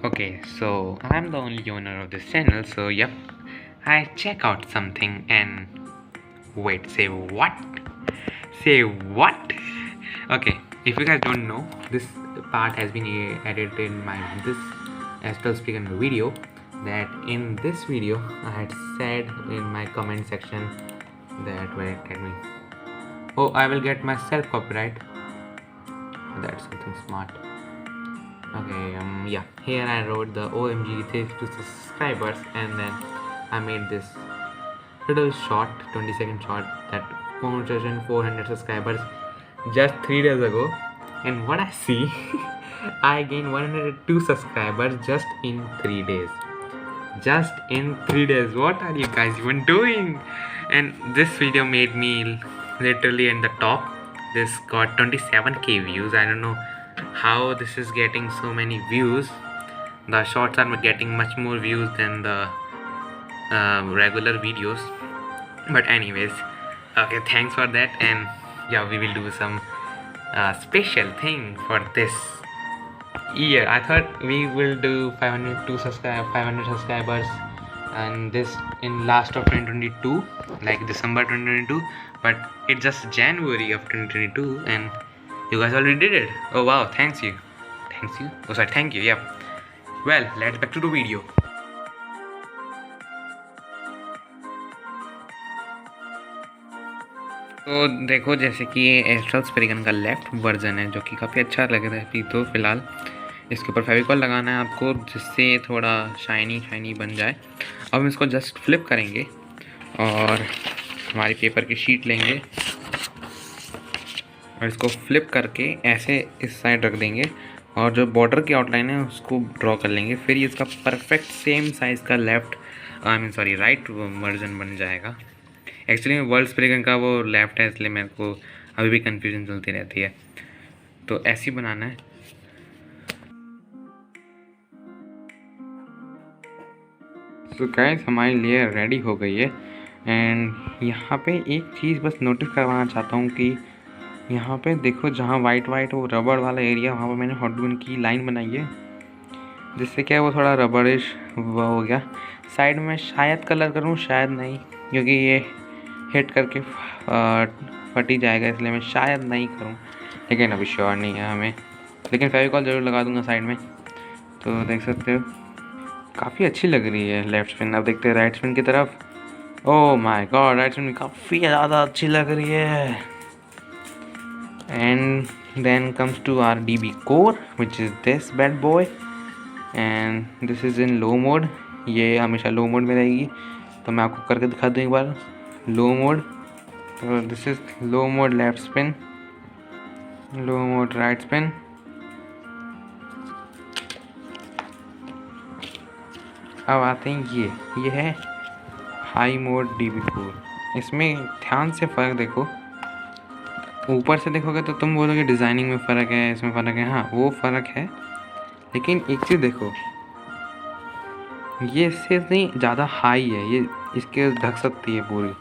Okay, so I'm the only owner of this channel, so yep, I check out something and wait, say what? Say what? Okay, if you guys don't know, this part has been edited in my this Astral Speaker video. That in this video I had said in my comment section that wait, let me. Oh, I will get myself copyright. That's something smart. Okay, yeah, here I wrote the OMG to subscribers, and then I made this little short 20-second short that congratulations 400 subscribers just 3 days ago. And what I see, I gained 102 subscribers just in 3 days. Just in 3 days. What are you guys even doing? And this video made me literally in the top. This got 27k views. I don't know how this is getting so many views. The shorts are getting much more views than the regular videos. But anyways, okay, thanks for that. And yeah, we will do some special thing for this year. I thought we will do 500 subscribers and this in last of 2022, like December 2022, but it's just January of 2022 and you guys already did it. Oh wow, thanks you. Oh sorry, thank you. Yep. Well, let's back to the video. तो देखो, जैसे कि ये astral स्पेरिगन का left version है जो कि काफ़ी अच्छा लग रहा है अभी तो फ़िलहाल। इसके ऊपर फेविकॉल लगाना है आपको जिससे थोड़ा शाइनी बन जाए। अब हम इसको जस्ट फ्लिप करेंगे और हमारी पेपर की शीट लेंगे और इसको फ्लिप करके ऐसे इस साइड रख देंगे और जो बॉर्डर की आउटलाइन है उसको ड्रॉ कर लेंगे। फिर ये इसका परफेक्ट सेम साइज़ का राइट वर्जन बन जाएगा। एक्चुअली वर्ल्ड स्प्रेगन का वो लेफ्ट है, इसलिए मेरे को अभी भी कन्फ्यूजन चलती रहती है। तो ऐसे ही बनाना है। तो गाइस, हमारी लेयर रेडी हो गई है। एंड यहाँ पे एक चीज़ बस नोटिस करवाना चाहता हूँ कि यहाँ पे देखो, जहाँ वाइट वो रबड़ वाला एरिया, वहाँ पर मैंने हॉट गन की लाइन बनाई है जिससे क्या है वो थोड़ा रबड़िश वो हो गया। साइड में शायद कलर करूँ, शायद नहीं, क्योंकि ये हिट करके फटी जाएगा, इसलिए मैं शायद नहीं करूँ, लेकिन अभी श्योर नहीं है हमें। लेकिन फेविकॉल ज़रूर लगा दूंगा साइड में। तो देख सकते हो काफ़ी अच्छी लग रही है लेफ्ट स्पिन। अब देखते हैं राइट स्पिन की तरफ। Oh my god, right spin काफ़ी ज़्यादा अच्छी लग रही है। And then comes to our DB core which is this bad boy and this is in low mode. ये हमेशा लो मोड में रहेगी, तो मैं आपको करके दिखा दूँ एक बार। लो मोड, तो this is low mode left spin, low mode right spin. अब आते हैं ये है हाई मोड DB कोर। इसमें ध्यान से फ़र्क देखो, ऊपर से देखोगे तो तुम बोलोगे डिज़ाइनिंग में फ़र्क है, इसमें फ़र्क है। हाँ, वो फ़र्क है, लेकिन एक चीज़ देखो, ये इससे नहीं ज़्यादा हाई है, ये इसके ढक सकती है पूरी।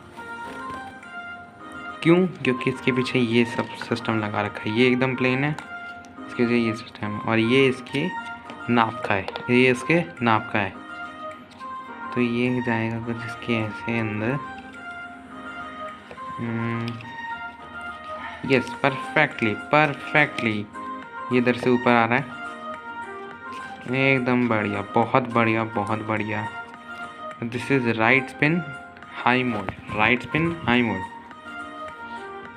क्यों? क्योंकि इसके पीछे ये सब सिस्टम लगा रखा है। ये एकदम प्लेन है, इसके पीछे ये सिस्टम है, और ये इसके नाप का है, ये इसके नाप का है। तो ये जाएगा कुछ इसके ऐसे अंदर। यस, परफेक्टली ये इधर से ऊपर आ रहा है, एकदम बढ़िया, बहुत बढ़िया। This is right spin high mode,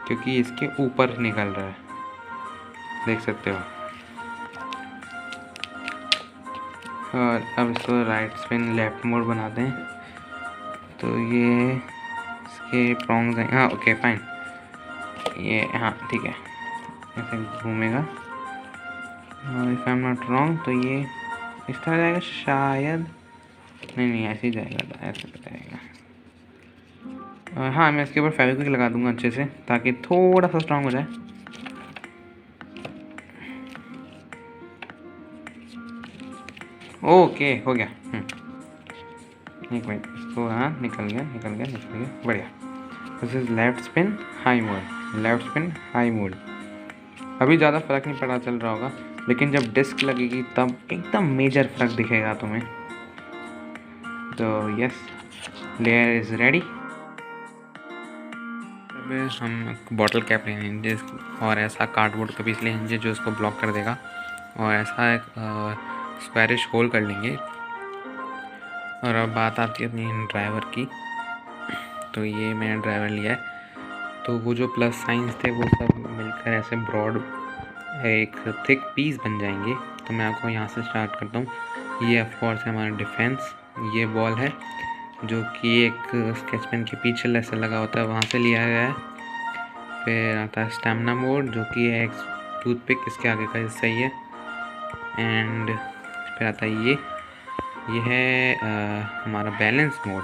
क्योंकि इसके ऊपर निकल रहा है, देख सकते हो। और अब इसको राइट स्पिन लेफ्ट मोड बना दें, तो ये इसके प्रॉन्ग्स हैं। हाँ ओके फाइन, ये हाँ ठीक है, ऐसे घूमेगा। और if I am not wrong तो ये इस तरह जाएगा शायद, नहीं ऐसे ही जाएगा, ऐसे जाएगा। हाँ, मैं इसके ऊपर फेविक्विक लगा दूंगा अच्छे से, ताकि थोड़ा सा स्ट्रांग हो जाए। ओके, हो गया। एक मिनट, इसको हाँ, निकल गया, बढ़िया। This is left spin high mode, अभी ज़्यादा फ़र्क नहीं पता चल रहा होगा, लेकिन जब डिस्क लगेगी तब एकदम मेजर फ़र्क दिखेगा तुम्हें। तो यस, लेयर इज़ रेडी। अब हम बॉटल कैप लेंगे और ऐसा कार्डबोर्ड का पीस लेंगे जो इसको ब्लॉक कर देगा, और ऐसा एक स्क्वायरिश होल कर लेंगे। और अब बात आती है अपनी ड्राइवर की। तो ये मैंने ड्राइवर लिया है, तो वो जो प्लस साइंस थे वो सब मिलकर ऐसे ब्रॉड एक थिक पीस बन जाएंगे। तो मैं आपको यहाँ से स्टार्ट करता हूँ। ये ऑफ कोर्स है हमारा डिफेंस, ये बॉल है जो कि एक स्केच पेन के पीछे ऐसा लगा होता है, वहाँ से लिया गया है। फिर आता है स्टैमिना मोड जो कि है एक टूथपिक, इसके आगे का हिस्सा ही है। एंड फिर आता है ये है हमारा बैलेंस मोड,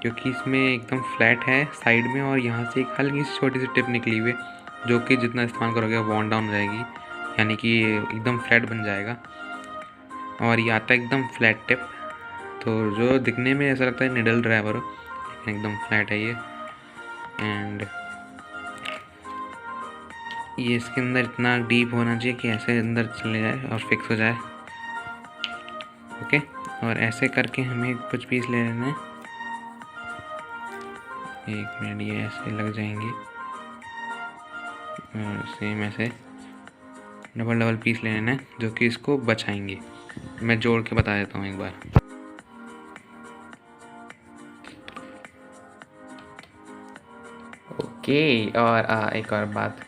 क्योंकि इसमें एकदम फ्लैट है साइड में, और यहाँ से एक हल्की सी छोटी सी टिप निकली हुई है जो कि जितना इस्तेमाल करोगे वॉन डाउन हो जाएगी, यानी कि एकदम फ्लैट बन जाएगा। और ये आता है एकदम फ्लैट टिप, तो जो दिखने में ऐसा लगता है निडल ड्राइवर हो, लेकिन एकदम फ्लैट है ये। एंड ये इसके अंदर इतना डीप होना चाहिए कि ऐसे अंदर चले जाए और फिक्स हो जाए। ओके, और ऐसे करके हमें कुछ पीस ले लेना है। एक मिनट, ये ऐसे लग जाएंगे और सेम ऐसे डबल डबल पीस ले लेना है जो कि इसको बचाएंगे। मैं जोड़ के बता देता हूँ एक बार। ओके, और एक और बात,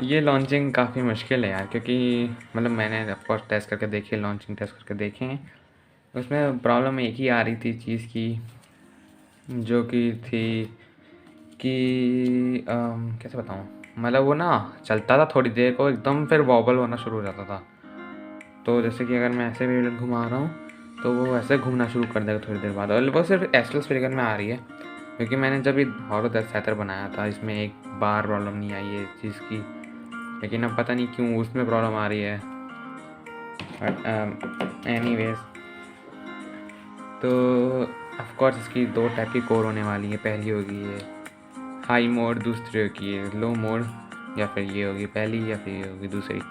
ये लॉन्चिंग काफ़ी मुश्किल है यार, क्योंकि मतलब मैंने ऑफकोर्स टेस्ट करके देखे, लॉन्चिंग टेस्ट करके देखे हैं। उसमें प्रॉब्लम एक ही आ रही थी चीज़ की, जो कि थी कि कैसे बताऊँ, मतलब वो ना चलता था थोड़ी देर को एकदम, फिर वॉबल होना शुरू हो जाता था। तो जैसे कि अगर मैं ऐसे भी घुमा रहा हूँ तो वो ऐसे घूमना शुरू कर देगा थोड़ी देर बाद। और वो सिर्फ एस्टल स्पीकर में आ रही है, क्योंकि मैंने जब ये हॉरो द सेटर बनाया था इसमें एक बार प्रॉब्लम नहीं आई है चीज़ की, लेकिन अब पता नहीं क्यों उसमें प्रॉब्लम आ रही है। बट एनीवेज, तो ऑफ कोर्स इसकी दो टाइप की कोर होने वाली है। पहली होगी ये हाई मोड, दूसरी होगी ये लो मोड, या फिर ये होगी पहली या फिर ये होगी दूसरी।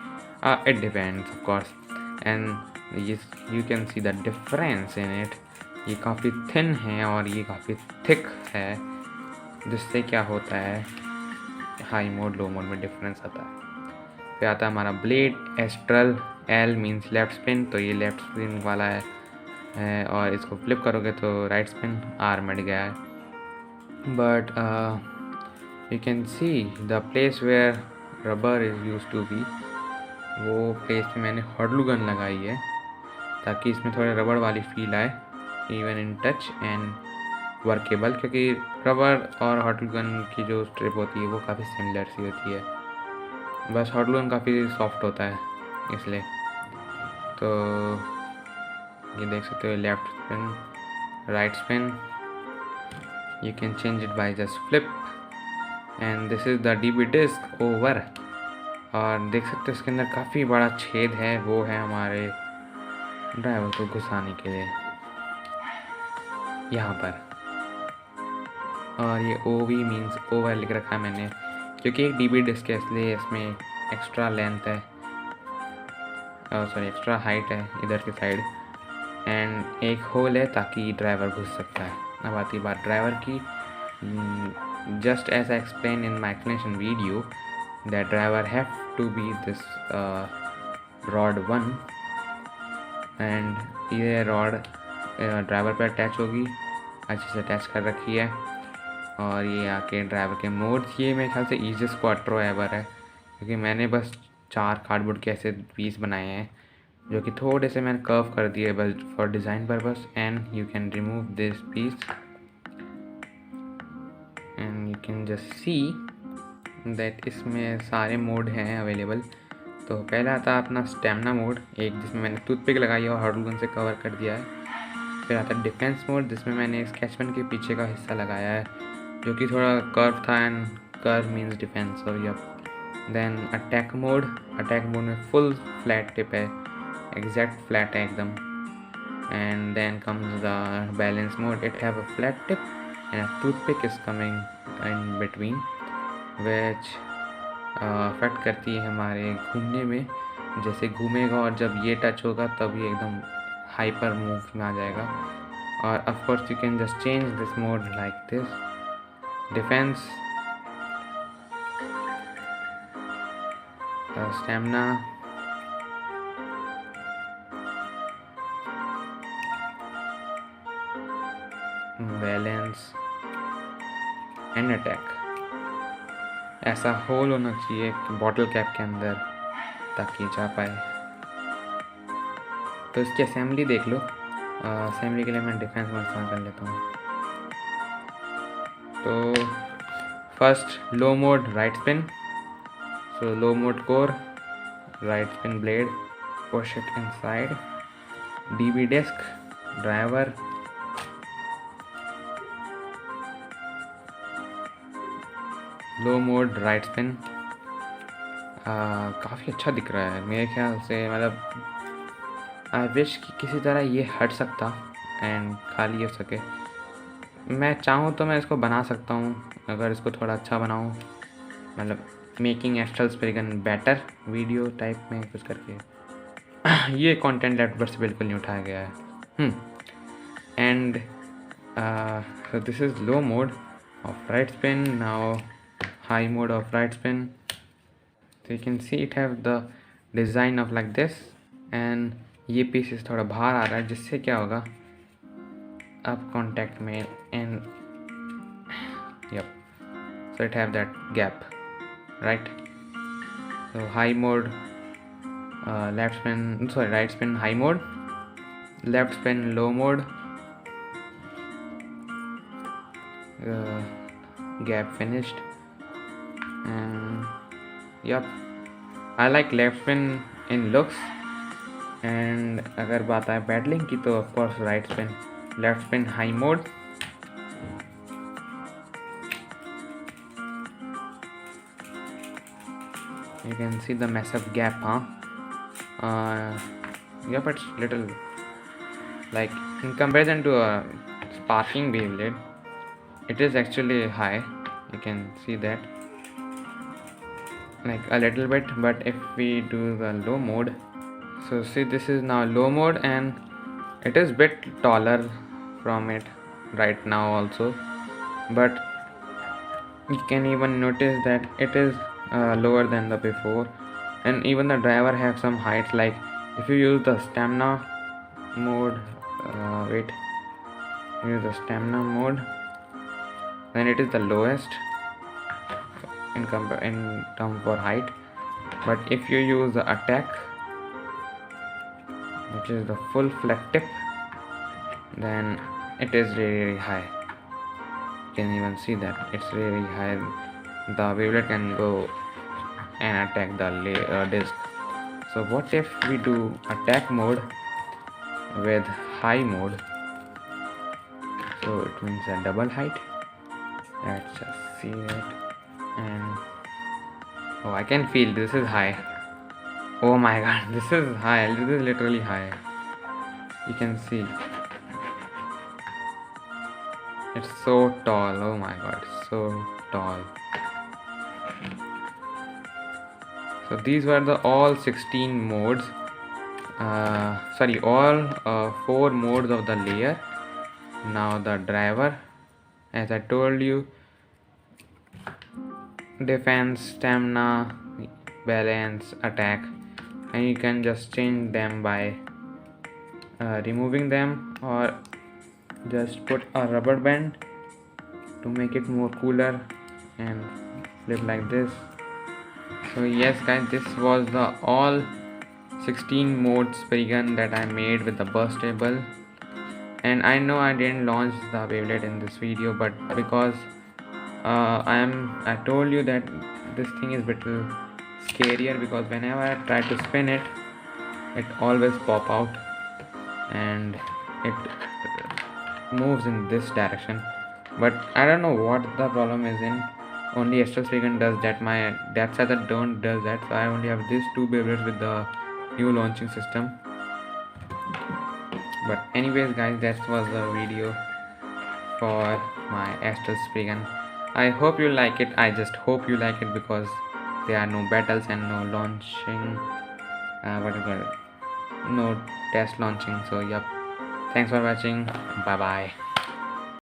It depends of course. And you can see the difference in it. ये काफ़ी थिन है और ये काफ़ी थिक है, जिससे क्या होता है हाई मोड लो मोड में डिफरेंस आता है। फिर आता है हमारा blade astral. L means left spin, तो ये लेफ्ट स्पिन वाला है, और इसको फ्लिप करोगे तो राइट स्पिन। आर मिट गया है, but you can see the place where rubber is use to be, वो प्लेस पे मैंने हॉट ग्लू गन लगाई है ताकि इसमें थोड़े रबड़ वाली फील आए, even in touch and workable, क्योंकि रबर और हॉट ग्लू गन की जो स्ट्रिप होती है वो काफ़ी सिमिलर सी होती है, बस हॉट ग्लू गन काफ़ी सॉफ्ट होता है इसलिए। तो ये देख सकते हो left spin right spin, you can change it by just flip, and this is the DB disc over. और देख सकते हो इसके अंदर काफ़ी बड़ा छेद है, वो है हमारे ड्राइवर को घुसाने के लिए यहाँ पर। और ये OV मीन्स ओवर लिख रखा है मैंने, क्योंकि एक DB डिस्क है इसलिए इसमें एक्स्ट्रा लेंथ है, सॉरी एक्स्ट्रा हाइट है इधर की साइड, एंड एक होल है ताकि ड्राइवर घुस सकता है। अब आती बात ड्राइवर की, just as I explained in my explanation video, that driver have to be this rod 1, and ये rod ड्राइवर पर अटैच होगी, अच्छे से अटैच कर रखी है। और ये आके ड्राइवर के मोड्स, ये मेरे ख्याल से ईजिएस्ट क्वाट्रो एवर है, क्योंकि मैंने बस 4 कार्डबोर्ड के ऐसे पीस बनाए हैं जो कि थोड़े से मैंने कर्व कर दिए बस for design purpose. And you can remove this piece and you can just see that इसमें सारे मोड हैं अवेलेबल। तो पहला आता है अपना स्टैमिना मोड, एक जिसमें मैंने टूथपिक लगाई है और हॉट ग्लू गन से कवर कर दिया है। फिर आता है डिफेंस मोड, जिसमें मैंने स्केच पेन के पीछे का हिस्सा लगाया है जो कि थोड़ा कर्व था, एंड कर्व मीन्स डिफेंस, और यप। देन अटैक मोड में फुल फ्लैट टिप है, एग्जैक्ट फ्लैट है एकदम। And then comes the balance mode, it have a flat tip and a toothpick is coming in between, which affect करती है हमारे घूमने में। जैसे घूमेगा और जब ये टच होगा तब ये एकदम हाइपर मूव में आ जाएगा। और of course you can just change this mode like this, defence, stamina, balance and attack. ऐसा होल होना चाहिए बॉटल कैप के अंदर ताकि जा पाए। तो इसकी असेंबली देख लो। असेंबली के लिए मैं डिफेंस मोड इस्तेमाल कर लेता हूँ। तो first low mode right spin, so low mode core, right spin blade, push it inside, DB disc, driver, low mode right spin. काफ़ी अच्छा दिख रहा है मेरे ख्याल से। मतलब आई विश कि किसी तरह ये हट सकता एंड खाली हो सके। मैं चाहूँ तो मैं इसको बना सकता हूँ अगर इसको थोड़ा अच्छा बनाऊँ, मतलब मेकिंग एस्ट्रल स्पिरिगन बेटर वीडियो टाइप में कुछ करके। ये कंटेंट लेफ्ट से बिल्कुल नहीं उठाया गया है। And so this is low mode of right spin. Now high mode of right spin. So you can see it have the design of like this, and ये पीसेस थोड़ा बाहर आ रहा है जिससे क्या होगा अब कांटेक्ट में and yep, so it have that gap, right? So high mode, left spin, sorry, right spin high mode, left spin low mode, gap finished, and yep, I like left spin in looks. And अगर बात आए paddling की तो of course right spin, left spin high mode, you can see the massive gap, yep, it's little like in comparison to a sparking Beyblade, it is actually high. You can see that like a little bit, but if we do the low mode, so see this is now low mode and it is bit taller from it right now also, but you can even notice that it is lower than the before, and even the driver have some heights. Like if you use the stamina mode, use the stamina mode, then it is the lowest in term for height. But if you use the attack, which is the full flat tip, then it is really high. You can even see that it's really high. The Beyblade can go and attack the disc. So what if we do attack mode with high mode? So it means a double height. Let's just see it. And oh, I can feel this is high. Oh my god, this is high. This is literally high. You can see it's so tall. Oh my god, so tall. So these were the all 16 modes. All 4 modes of the layer. Now the driver, as I told you, defense, stamina, balance, attack, and you can just change them by removing them or just put a rubber band to make it more cooler and flip like this. So yes guys, this was the all 16 modes Spriggan that I made with the burst table. And I know I didn't launch the Beyblade in this video, but because I told you that this thing is little scarier, because whenever I try to spin it, it always pop out and it moves in this direction. But I don't know what the problem is in. Only Astral Spriggan does that. My Death Sather don't does that. So I only have these 2 Beyblades with the new launching system. But anyways guys, that was the video for my Astral Spriggan. I hope you like it. I just hope you like it, because there are no battles and no launching, whatever, no test launching. So yep, thanks for watching. Bye bye.